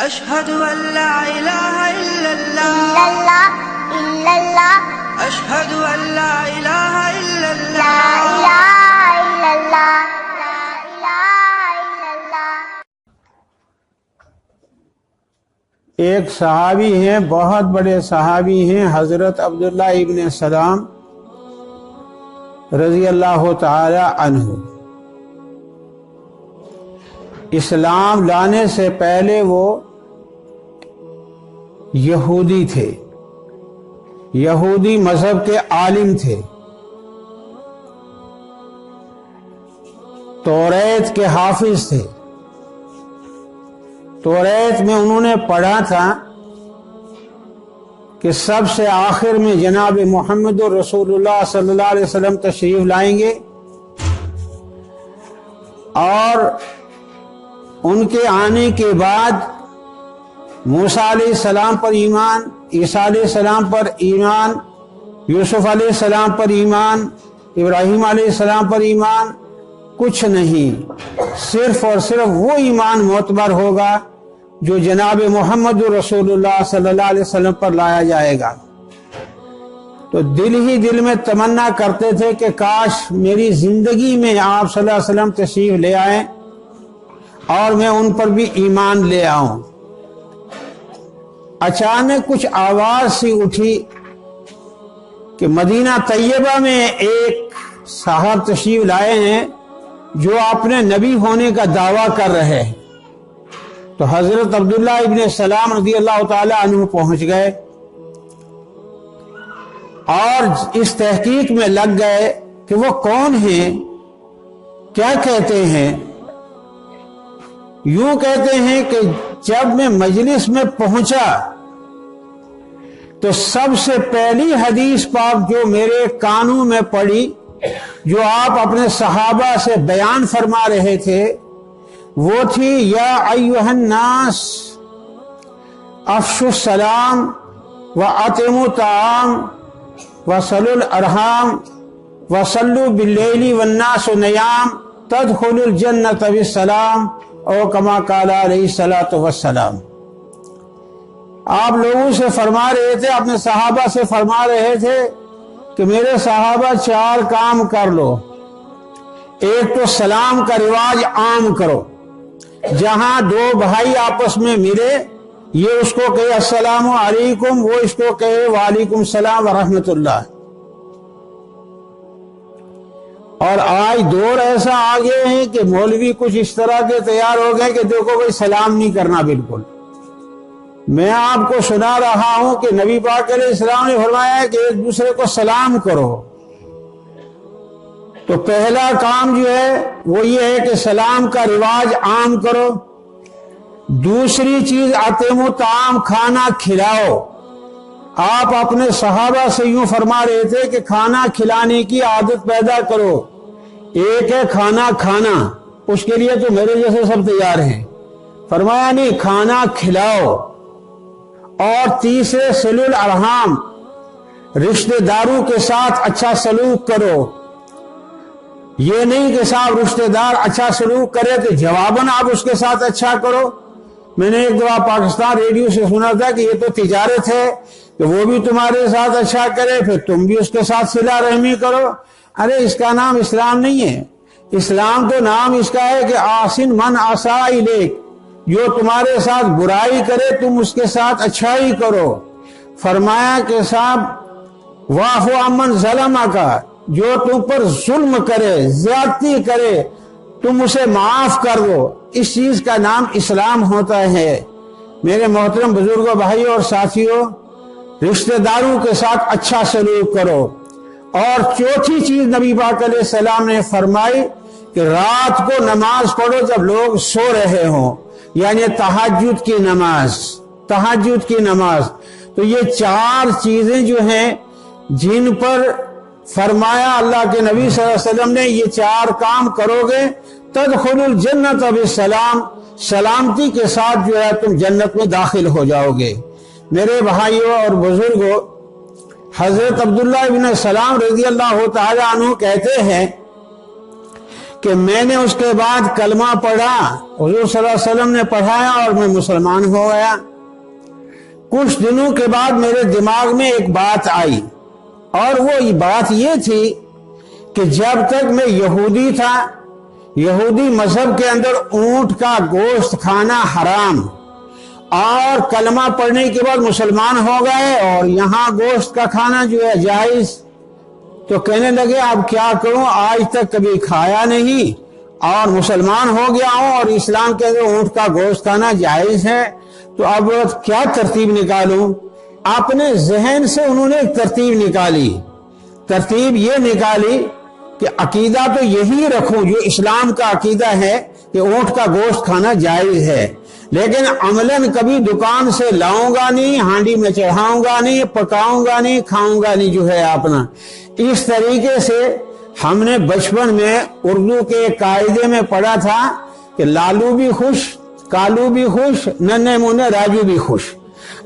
أشهد أن لا إله إلا الله إلا الله أشهد أن لا إله إلا لا الله إله إلا الله لا إله إلا الله. ایک صحابی ہیں، بہت بڑے صحابی ہیں، حضرت عبداللہ ابن سلام رضی اللہ تعالی عنہ. اسلام لانے سے پہلے وہ یہودی تھے، یہودی مذہب کے عالم تھے. توریت کے حافظ تھے. توریت میں انہوں نے پڑھا تھا کہ سب سے آخر میں جناب محمد رسول اللہ صلی اللہ علیہ وسلم تشریف لائیں گے اور ان کے آنے کے بعد موسیٰ علیہ السلام پر ایمان، عیسیٰ علیہ السلام پر ایمان، یوسف علیہ السلام پر ایمان، ابراہیم علیہ السلام پر ایمان، کچھ نہیں، صرف اور صرف وہ ایمان معتبر ہوگا جو جناب محمد رسول اللہ صلی اللہ علیہ وسلم پر لایا جائے گا. تو دل ہی دل میں تمنا کرتے تھے کہ کاش میری زندگی میں آپ صلی اللہ علیہ وسلم تشریف لے آئیں اور میں ان پر بھی ایمان لے آؤں. اچانک کچھ آواز سی اٹھی کہ مدینہ طیبہ میں ایک صاحب تشریف لائے ہیں جو اپنے نبی ہونے کا دعویٰ کر رہے ہیں. تو حضرت عبداللہ ابن سلام رضی اللہ تعالی عنہ پہنچ گئے اور اس تحقیق میں لگ گئے کہ وہ کون ہیں، کیا کہتے ہیں. یوں کہتے ہیں کہ جب میں مجلس میں پہنچا تو سب سے پہلی حدیث پاک جو میرے کانوں میں پڑی، جو آپ اپنے صحابہ سے بیان فرما رہے تھے، وہ تھی یا ایھا الناس افشوا السلام واطعموا الطعام وصلوا الارحام وصلوا باللیل والناس نیام تدخلوا الجنۃ بالسلام او کما قال علیہ الصلوۃ والسلام. آپ لوگوں سے فرما رہے تھے، اپنے صحابہ سے فرما رہے تھے کہ میرے صحابہ 4 کام کر لو. ایک تو سلام کا رواج عام کرو، جہاں 2 بھائی آپس میں ملے یہ اس کو کہے السلام علیکم، وہ اس کو کہے وعلیکم السلام ورحمۃ اللہ. اور آج دور ایسا آگے ہیں کہ مولوی کچھ اس طرح کے تیار ہو گئے کہ دیکھو بھائی سلام نہیں کرنا بالکل. میں آپ کو سنا رہا ہوں کہ نبی پاک علیہ السلام نے فرمایا ہے کہ ایک دوسرے کو سلام کرو. تو پہلا کام جو ہے وہ یہ ہے کہ سلام کا رواج عام کرو. دوسری چیز اطعموا الطعام، کھانا کھلاؤ. آپ اپنے صحابہ سے یوں فرما رہے تھے کہ کھانا کھلانے کی عادت پیدا کرو. ایک ہے کھانا کھانا، اس کے لیے تو میرے جیسے سب تیار ہیں. فرمایا نہیں، کھانا کھلاؤ. اور تیسرے صلوا الارحام، رشتہ داروں کے ساتھ اچھا سلوک کرو. یہ نہیں کہ صاحب رشتہ دار اچھا سلوک کرے تو جواباً آپ اس کے ساتھ اچھا کرو. میں نے ایک دفعہ پاکستان ریڈیو سے سنا تھا کہ یہ تو تجارت ہے کہ وہ بھی تمہارے ساتھ اچھا کرے پھر تم بھی اس کے ساتھ صلہ رحمی کرو. ارے اس کا نام اسلام نہیں ہے. اسلام تو نام اس کا ہے کہ آسن من اساء الیک، جو تمہارے ساتھ برائی کرے تم اس کے ساتھ اچھائی کرو. فرمایا کہ صاحب واعف عمن ظلمک، جو تم پر ظلم کرے، زیادتی کرے، تم اسے معاف کر دو. اس چیز کا نام اسلام ہوتا ہے. میرے محترم بزرگوں، بھائیوں اور ساتھیوں، رشتہ داروں کے ساتھ اچھا سلوک کرو. اور چوتھی چیز نبی پاک علیہ السلام نے فرمائی کہ رات کو نماز پڑھو جب لوگ سو رہے ہوں، یعنی تہجد کی نماز. تہجد کی نماز. تو یہ 4 چیزیں جو ہیں جن پر فرمایا اللہ کے نبی صلی اللہ علیہ وسلم نے یہ 4 کام کرو گے تدخلوا الجنۃ بالسلام، سلامتی کے ساتھ جو ہے تم جنت میں داخل ہو جاؤ گے. میرے بھائیوں اور بزرگوں، حضرت عبداللہ ابن سلام رضی اللہ تعالی عنہ کہتے ہیں کہ میں نے اس کے بعد کلمہ پڑھا، حضور صلی اللہ علیہ وسلم نے پڑھایا اور میں مسلمان ہو گیا۔ کچھ دنوں کے بعد میرے دماغ میں ایک بات آئی، اور وہ بات یہ تھی کہ جب تک میں یہودی تھا، یہودی مذہب کے اندر اونٹ کا گوشت کھانا حرام، اور کلمہ پڑھنے کے بعد مسلمان ہو گئے اور یہاں گوشت کا کھانا جو ہے جائز۔ تو کہنے لگے اب کیا کروں، آج تک کبھی کھایا نہیں اور مسلمان ہو گیا ہوں اور اسلام کے اندر اونٹ کا گوشت کھانا جائز ہے، تو اب کیا ترتیب نکالوں؟ اپنے ذہن سے انہوں نے ایک ترتیب نکالی۔ ترتیب یہ نکالی کہ عقیدہ تو یہی رکھوں جو اسلام کا عقیدہ ہے کہ اونٹ کا گوشت کھانا جائز ہے، لیکن عملاً کبھی دکان سے لاؤں گا نہیں، ہانڈی میں چڑھاؤں گا نہیں، پکاؤں گا نہیں، کھاؤں گا نہیں جو ہے اپنا۔ اس طریقے سے ہم نے بچپن میں اردو کے قاعدے میں پڑھا تھا کہ لالو بھی خوش، کالو بھی خوش، ننھے منھے راجو بھی خوش۔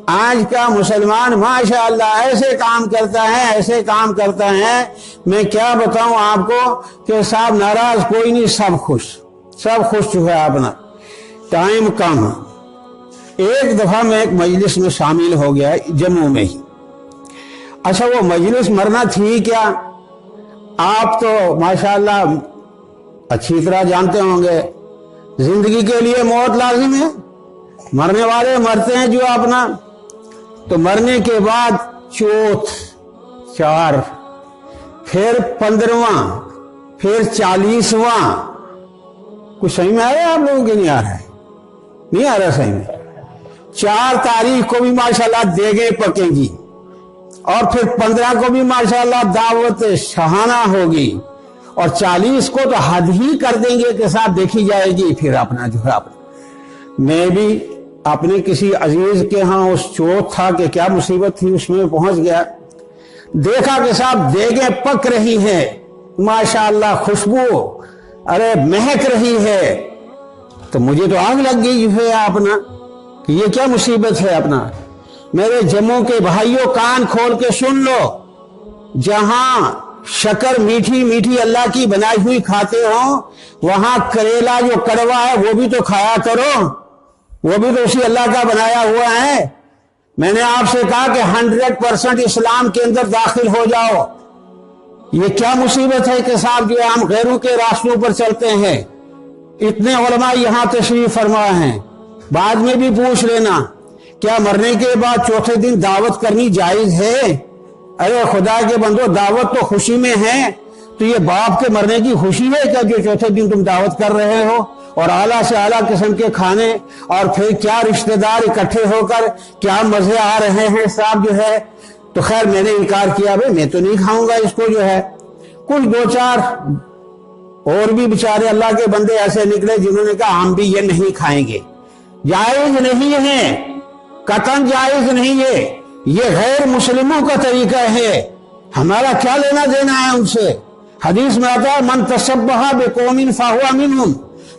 آج کا مسلمان ماشاءاللہ ایسے کام کرتا ہے، ایسے کام کرتا ہے، میں کیا بتاؤں آپ کو کہ صاحب ناراض کوئی نہیں، سب خوش، سب خوش جو ہے اپنا۔ ٹائم کم، ایک دفعہ میں ایک مجلس میں شامل ہو گیا جموں میں ہی۔ اچھا وہ مجلس مرنا تھی کیا، آپ تو ماشاءاللہ اچھی طرح جانتے ہوں گے، زندگی کے لیے موت لازم ہے، مرنے والے مرتے ہیں جو اپنا۔ تو مرنے کے بعد چوتھ، 4، پھر 15واں، پھر 40واں۔ کچھ صحیح میں آ رہا ہے آپ لوگوں کے؟ نہیں آ رہا ہے، نہیں آ رہا صحیح میں۔ 4 تاریخ کو بھی ماشاءاللہ دیگیں پکیں گی، اور پھر 15 کو بھی ماشاءاللہ دعوت شہانہ ہوگی، اور 40 کو تو حد ہی کر دیں گے کہ صاحب دیکھی جائے گی پھر اپنا جو ہے اپنا۔ میں بھی اپنے کسی عزیز کے ہاں اس چوتھ تھا کہ کیا مصیبت تھی، اس میں پہنچ گیا، دیکھا کہ صاحب دیگیں پک رہی ہیں، ماشاءاللہ خوشبو ارے مہک رہی ہے، تو مجھے تو آگ لگ گئی ہے اپنا کہ یہ کیا مصیبت ہے اپنا۔ میرے جموں کے بھائیوں کان کھول کے سن لو، جہاں شکر میٹھی میٹھی اللہ کی بنائی ہوئی کھاتے ہوں، وہاں کریلا جو کڑوا ہے وہ بھی تو کھایا کرو، وہ بھی تو اسی اللہ کا بنایا ہوا ہے۔ میں نے آپ سے کہا کہ 100% اسلام کے اندر داخل ہو جاؤ۔ یہ کیا مصیبت ہے کہ صاحب جو ہم غیروں کے راستوں پر چلتے ہیں۔ اتنے علماء یہاں تشریف فرما ہیں، بعد میں بھی پوچھ لینا کیا مرنے کے بعد چوتھے دن دعوت کرنی جائز ہے؟ ارے خدا کے بندو، دعوت تو خوشی میں ہے، تو یہ باپ کے مرنے کی خوشی ہے کیا جو چوتھے دن تم دعوت کر رہے ہو؟ اور اعلیٰ سے اعلیٰ قسم کے کھانے، اور پھر کیا رشتہ دار اکٹھے ہو کر کیا مزے آ رہے ہیں صاحب جو ہے۔ تو خیر میں نے انکار کیا، بھائی میں تو نہیں کھاؤں گا اس کو جو ہے۔ کچھ 2-4 اور بھی بیچارے اللہ کے بندے ایسے نکلے جنہوں نے کہا ہم بھی یہ نہیں کھائیں گے۔ جائز نہیں ہے، قطعاً جائز نہیں ہے، یہ غیر مسلموں کا طریقہ ہے، ہمارا کیا لینا دینا ہے ان سے۔ حدیث میں آتا ہے من تشبہ بقوم فہو منہم،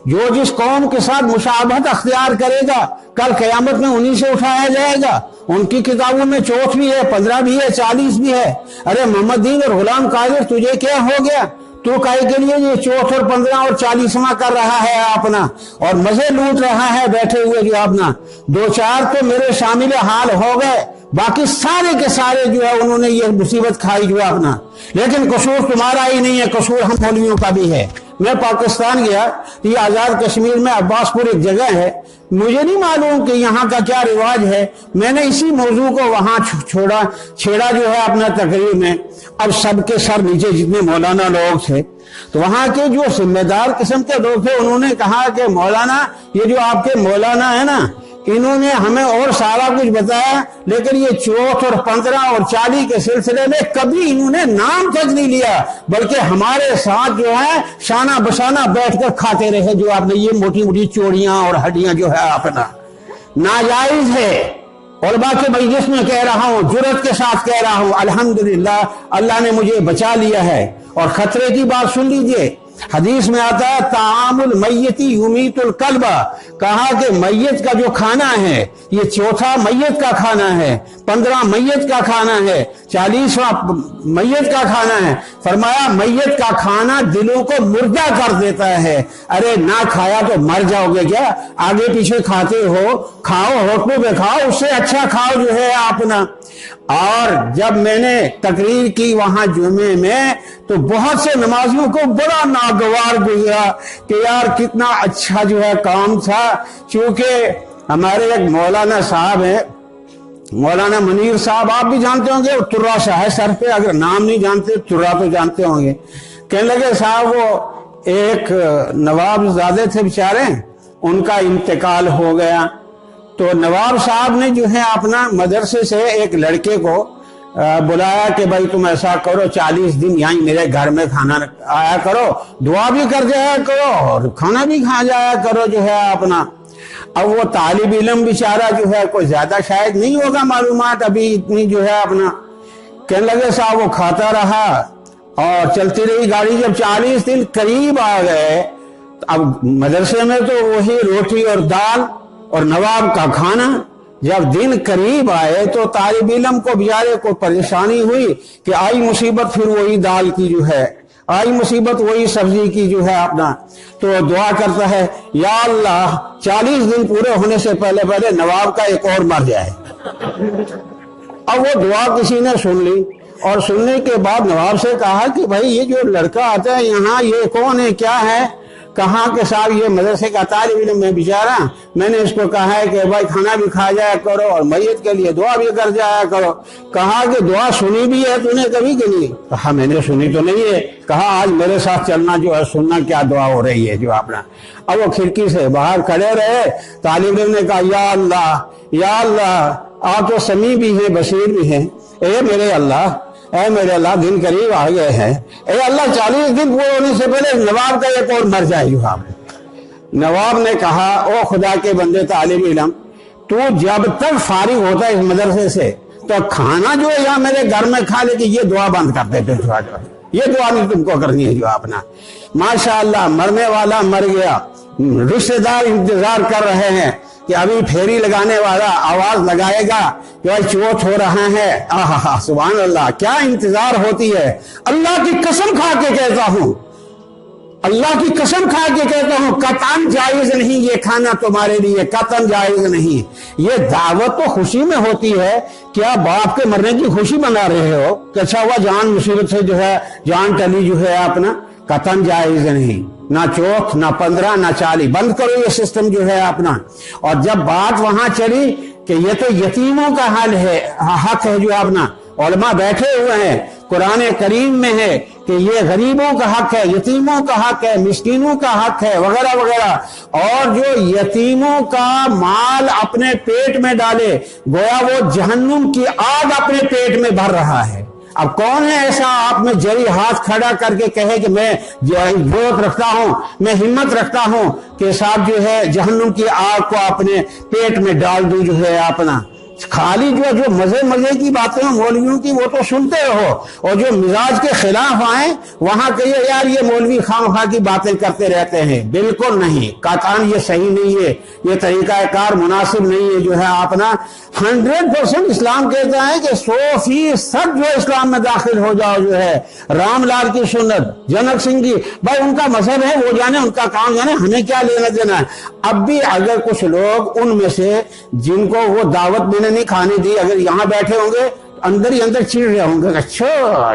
جو جس قوم کے ساتھ مشابہت اختیار کرے گا کل قیامت میں انہی سے اٹھایا جائے گا۔ ان کی کتابوں میں چوتھ بھی ہے، 15 بھی ہے، 40 بھی ہے۔ ارے محمد دین اور غلام قادر تجھے کیا ہو گیا؟ تو کاہے کے لیے یہ چوتھ اور 15 اور 40واں کر رہا ہے اپنا، اور مزے لوٹ رہا ہے بیٹھے ہوئے جو اپنا۔ 2-4 تو میرے شامل حال ہو گئے، باقی سارے کے سارے جو ہے انہوں نے یہ مصیبت کھائی جو اپنا۔ لیکن قصور تمہارا ہی نہیں ہے، قصور ہم مولویوں کا بھی ہے۔ میں پاکستان گیا، یہ آزاد کشمیر میں عباس پور ایک جگہ ہے، مجھے نہیں معلوم کہ یہاں کا کیا رواج ہے، میں نے اسی موضوع کو وہاں چھیڑا جو ہے اپنا تقریر میں۔ اب سب کے سر نیچے جتنے مولانا لوگ تھے، تو وہاں کے جو ذمہ دار قسم کے لوگ تھے، انہوں نے کہا کہ مولانا یہ جو آپ کے مولانا ہے نا، انہوں نے ہمیں اور سارا کچھ بتایا، لیکن یہ چوتھ اور 15 اور 40 کے سلسلے میں کبھی انہوں نے نام تک نہیں لیا، بلکہ ہمارے ساتھ جو ہے شانہ بشانہ بیٹھ کر کھاتے رہے جو آپ نے یہ موٹی موٹی چوڑیاں اور ہڈیاں جو ہے اپنا۔ ناجائز ہے، علماء کے مجلس میں کہہ رہا ہوں، جرأت کے ساتھ کہہ رہا ہوں، الحمدللہ اللہ نے مجھے بچا لیا ہے۔ اور خطرے کی بات سن لیجئے، حدیث میں آتا ہے طعام المیت یمیت القلب، کہا کہ میت کا جو کھانا ہے یہ 4 میت کا کھانا ہے، 15 میت کا کھانا ہے، 40واں میت کا کھانا ہے۔ فرمایا میت کا کھانا دلوں کو مردہ کر دیتا ہے۔ ارے نہ کھایا تو مر جاؤ گے کیا؟ آگے پیچھے کھاتے ہو، کھاؤ، ہوٹلوں پہ کھاؤ، اس سے اچھا کھاؤ جو ہے اپنا۔ اور جب میں نے تقریر کی وہاں جمعے میں تو بہت سے نمازیوں کو بڑا ناگوار گزرا کہ یار کتنا اچھا جو ہے کام تھا۔ چونکہ ہمارے ایک مولانا صاحب ہیں، مولانا منیر صاحب، آپ بھی جانتے ہوں گے، ترا شاہ ہے سر پہ، اگر نام نہیں جانتے ترا تو جانتے ہوں گے۔ کہنے لگے صاحب وہ ایک نواب زادے تھے بیچارے، ان کا انتقال ہو گیا، تو نواب صاحب نے جو ہے اپنا مدرسے سے ایک لڑکے کو بلایا کہ بھائی تم ایسا کرو 40 دن یہیں میرے گھر میں کھانا آیا کرو، دعا بھی کر جایا کرو اور کھانا بھی کھا جایا کرو جو ہے اپنا۔ اب وہ طالب علم بیچارہ جو ہے کوئی زیادہ شاید نہیں ہوگا معلومات ابھی اتنی جو ہے اپنا، کہنے لگے صاحب وہ کھاتا رہا اور چلتی رہی گاڑی۔ جب 40 دن قریب آ گئے اب مدرسے میں تو وہی روٹی اور دال اور نواب کا کھانا، جب دن قریب آئے تو طالب علم کو بیچارے کو پریشانی ہوئی کہ آئی مصیبت پھر وہی دال کی جو ہے، آئی مصیبت وہی سبزی کی جو ہے اپنا۔ تو دعا کرتا ہے یا اللہ 40 دن پورے ہونے سے پہلے نواب کا ایک اور مر جائے۔ اب وہ دعا کسی نے سن لی اور سننے کے بعد نواب سے کہا کہ بھائی یہ جو لڑکا آتا ہے یہاں یہ کون ہے، کیا ہے؟ کہا کہ صاحب یہ مدرسے کا طالب علم ہے بیچارہ، میں نے اس کو کہا ہے کہ بھائی کھانا بھی کھا جایا کرو اور میت کے لیے دعا بھی کر جایا کرو۔ کہا کہ دعا سنی بھی ہے تو نے کبھی کہ نہیں؟ کہا میں نے سنی تو نہیں ہے۔ کہا آج میرے ساتھ چلنا جو ہے سننا کیا دعا ہو رہی ہے جو اپنا۔ اب وہ کھڑکی سے باہر کھڑے رہے، طالب علم نے کہا یا اللہ یا اللہ، آپ تو سمیع بھی ہیں بصیر بھی ہیں، اے میرے اللہ، اے میرے اللہ دن قریب آ گئے ہیں، اے اللہ 40 دن پورے ہونے سے پہلے نواب کا ایک اور مر جائے جو آپ۔ نواب نے کہا او خدا کے بندے طالب علم، تو جب تک فارغ ہوتا ہے اس مدرسے سے تو کھانا جو ہے یہاں میرے گھر میں کھا لے کہ یہ دعا بند کر دیتے جو یہ دعا نہیں تم کو کرنی ہے جو اپنا۔ ماشاءاللہ مرنے والا مر گیا، رشتہ دار انتظار کر رہے ہیں کہ ابھی پھیری لگانے والا آواز لگائے گا کہ بھائی چوٹ ہو رہا ہے۔ آہا سبحان اللہ، کیا انتظار ہوتی ہے۔ اللہ کی قسم کھا کے کہتا ہوں، اللہ کی قسم کھا کے کہتا ہوں قطعاً جائز نہیں یہ کھانا تمہارے لیے، قطعاً جائز نہیں۔ یہ دعوت تو خوشی میں ہوتی ہے، کیا باپ کے مرنے کی خوشی منا رہے ہو کہ اچھا ہوا جان مصیبت سے جو ہے جان ٹلی جو ہے اپنا؟ قطعاً جائز نہیں، نہ چوک نہ 15 نہ 40، بند کرو یہ سسٹم جو ہے اپنا۔ اور جب بات وہاں چلی کہ یہ تو یتیموں کا حل ہے، حق ہے جو اپنا، علماء بیٹھے ہوئے ہیں، قرآن کریم میں ہے کہ یہ غریبوں کا حق ہے، یتیموں کا حق ہے، مسکینوں کا حق ہے وغیرہ وغیرہ، اور جو یتیموں کا مال اپنے پیٹ میں ڈالے گویا وہ جہنم کی آگ اپنے پیٹ میں بھر رہا ہے۔ اب کون ہے ایسا آپ میں جری ہاتھ کھڑا کر کے کہے کہ میں جرأت رکھتا ہوں، میں ہمت رکھتا ہوں کہ صاحب جو ہے جہنم کی آگ کو اپنے پیٹ میں ڈال دوں جو ہے اپنا۔ خالی جو مزے کی باتیں مولویوں کی وہ تو سنتے ہو، اور جو مزاج کے خلاف آئیں وہاں کہیے یار یہ مولوی خواہ کی باتیں کرتے رہتے ہیں۔ بالکل نہیں، قطعاً یہ صحیح نہیں ہے، یہ طریقہ کار مناسب نہیں ہے جو ہے اپنا۔ 100% اسلام کہتا ہے کہ 100% جو اسلام میں داخل ہو جاؤ جو ہے۔ رام لال کی سنت، جنک سنگھ کی، بھائی ان کا مذہب ہے وہ جانے، ان کا کام جانے، ہمیں کیا لینا دینا ہے۔ اب بھی اگر کچھ لوگ ان میں سے جن کو وہ دعوت میں نے نہیں کھانے دی اگر یہاں بیٹھے ہوں گے اندر ہی اندر چڑ رہے ہوں گے، اچھا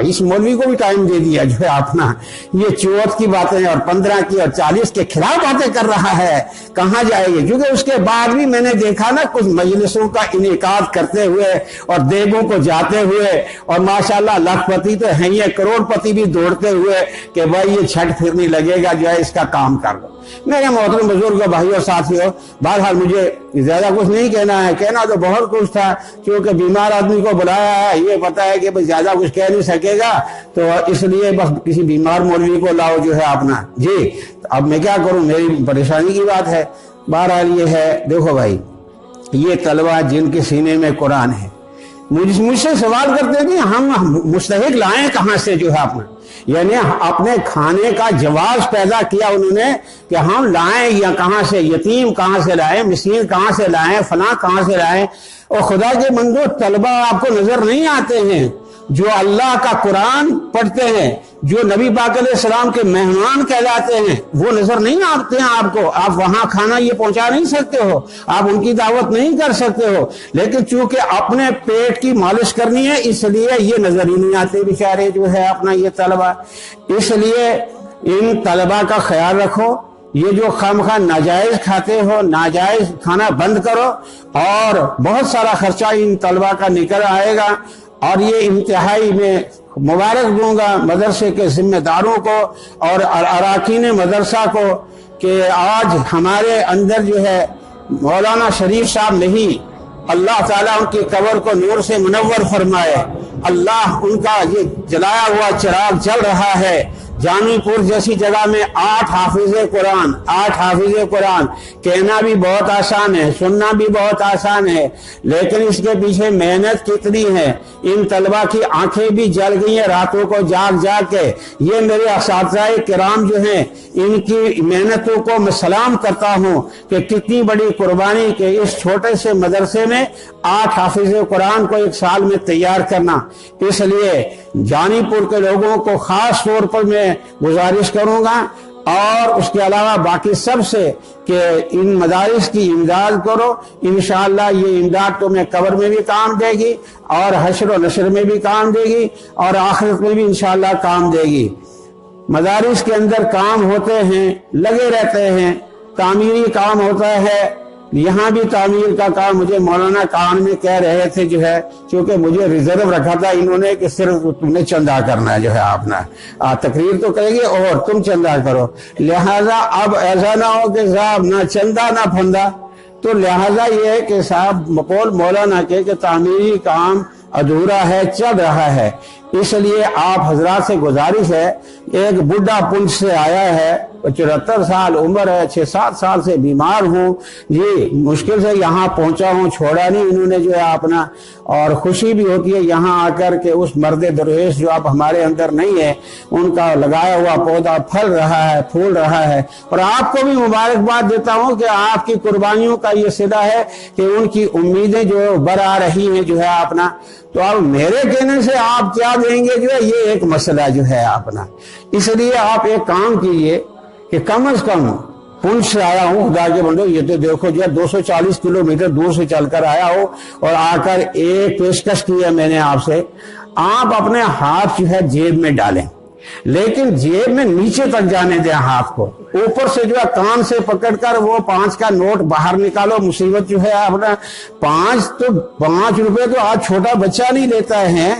اس مولوی کو بھی ٹائم دے دیا جو ہے اپنا، یہ 64 کی باتیں اور 15 کی اور 40 کے خلاف باتیں کر رہا ہے، کہاں جائے گی؟ کیونکہ اس کے بعد بھی میں نے دیکھا نا کچھ مجلسوں کا انعقاد کرتے ہوئے اور دیگوں کو جاتے ہوئے، اور ماشاءاللہ لاکھ پتی تو ہیں یہ، کروڑ پتی بھی دوڑتے ہوئے کہ بھائی یہ چھٹ پھرنے لگے گا جو ہے اس کا کام کر دو۔ میرے محترم بزرگ بھائیوں ساتھیوں، بہرحال مجھے زیادہ کچھ نہیں کہنا ہے، کہنا تو بہت کچھ تھا، کیونکہ بیمار آدمی کو بلایا ہے، یہ پتا ہے کہ زیادہ کچھ کہہ نہیں سکے گا، تو اس لیے بس کسی بیمار مولوی کو لاؤ جو ہے اپنا۔ جی اب میں کیا کروں، میری پریشانی کی بات ہے۔ بہرحال یہ ہے، دیکھو بھائی، یہ طلبہ جن کے سینے میں قرآن ہے، مجھ سے سوال کرتے ہیں کہ ہم مستحق لائیں کہاں سے جو ہے اپنا، یعنی اپنے کھانے کا جواز پیدا کیا انہوں نے کہ ہم لائیں یا کہاں سے، یتیم کہاں سے لائیں، مسکین کہاں سے لائیں، فلاں کہاں سے لائیں۔ اور خدا کے بندو، طلبہ آپ کو نظر نہیں آتے ہیں جو اللہ کا قرآن پڑھتے ہیں، جو نبی پاک علیہ السلام کے مہمان کہلاتے ہیں، وہ نظر نہیں آتے ہیں آپ کو؟ آپ وہاں کھانا یہ پہنچا نہیں سکتے ہو، آپ ان کی دعوت نہیں کر سکتے ہو، لیکن چونکہ اپنے پیٹ کی مالش کرنی ہے اس لیے یہ نظر ہی نہیں آتے بیچارے جو ہے اپنا یہ طلبہ۔ اس لیے ان طلبہ کا خیال رکھو، یہ جو خواہ ناجائز کھاتے ہو، ناجائز کھانا بند کرو، اور بہت سارا خرچہ ان طلبہ کا نکل آئے گا۔ اور یہ انتہائی میں مبارک دوں گا مدرسے کے ذمہ داروں کو اور اراکین مدرسہ کو کہ آج ہمارے اندر جو ہے مولانا شریف صاحب نہیں، اللہ تعالیٰ ان کی قبر کو نور سے منور فرمائے، اللہ ان کا یہ جلایا ہوا چراغ جل رہا ہے۔ جامی پور جیسی جگہ میں 8 حافظ قرآن کہنا بھی بہت آسان ہے، سننا بھی بہت آسان ہے، لیکن اس کے پیچھے محنت کتنی ہے۔ ان طلبہ کی آنکھیں بھی جل گئی ہیں راتوں کو جاگ کے۔ یہ میرے اساتذہ کرام جو ہیں، ان کی محنتوں کو میں سلام کرتا ہوں کہ کتنی بڑی قربانی کہ اس چھوٹے سے مدرسے میں 8 حافظ قرآن کو ایک سال میں تیار کرنا۔ اس لیے جانی پور کے لوگوں کو خاص طور پر میں گزارش کروں گا، اور اس کے علاوہ باقی سب سے کہ ان مدارس کی امداد کرو۔ انشاءاللہ یہ امداد تمہیں قبر میں بھی کام دے گی، اور حشر و نشر میں بھی کام دے گی، اور آخرت میں بھی انشاءاللہ کام دے گی۔ مدارس کے اندر کام ہوتے ہیں، لگے رہتے ہیں، تعمیری کام ہوتا ہے، یہاں بھی تعمیر کا کام مجھے مولانا کان میں کہہ رہے تھے جو ہے، چونکہ مجھے ریزرو رکھا تھا انہوں نے کہ صرف تم نے چندہ کرنا ہے جو ہے اپنا، تقریر تو کرے گی اور تم چندہ کرو، لہذا اب ایسا نہ ہو کہ صاحب نہ چندہ نہ پھندہ، تو لہذا یہ ہے کہ صاحب مقول مولانا کے کہ تعمیری کام ادھورا ہے، چل رہا ہے۔ اس لیے آپ حضرات سے گزارش ہے، ایک بڈھا پنچ سے آیا ہے، 74 سال عمر ہے، 6-7 سال سے بیمار ہوں جی، مشکل سے یہاں پہنچا ہوں، چھوڑا نہیں انہوں نے جو ہے اپنا، اور خوشی بھی ہوتی ہے یہاں آ کر کے اس مرد درویش جو اب ہمارے اندر نہیں ہے، ان کا لگایا ہوا پودا پھل رہا ہے، پھول رہا ہے، اور آپ کو بھی مبارکباد دیتا ہوں کہ آپ کی قربانیوں کا یہ صدا ہے کہ ان کی امیدیں جو برآ رہی ہیں جو ہے اپنا۔ تو اب میرے کہنے سے آپ کیا دیں گے جو ہے یہ ایک مسئلہ جو ہے اپنا، اس لیے آپ ایک کام کیجئے کہ کم از کم پنچ سے آیا ہوں، خدا کے بندو یہ تو دیکھو جو ہے 240 کلومیٹر دور سے چل کر آیا ہو، اور آ کر ایک پیشکش کی ہے میں نے آپ سے، آپ اپنے ہاتھ جو ہے جیب میں ڈالیں، لیکن جیب میں نیچے تک جانے دیں ہاتھ کو، اوپر سے جو ہے کان سے پکڑ کر وہ 5 کا نوٹ باہر نکالو، مصیبت جو ہے اپنا 5 روپے تو آج چھوٹا بچہ نہیں لیتا ہے،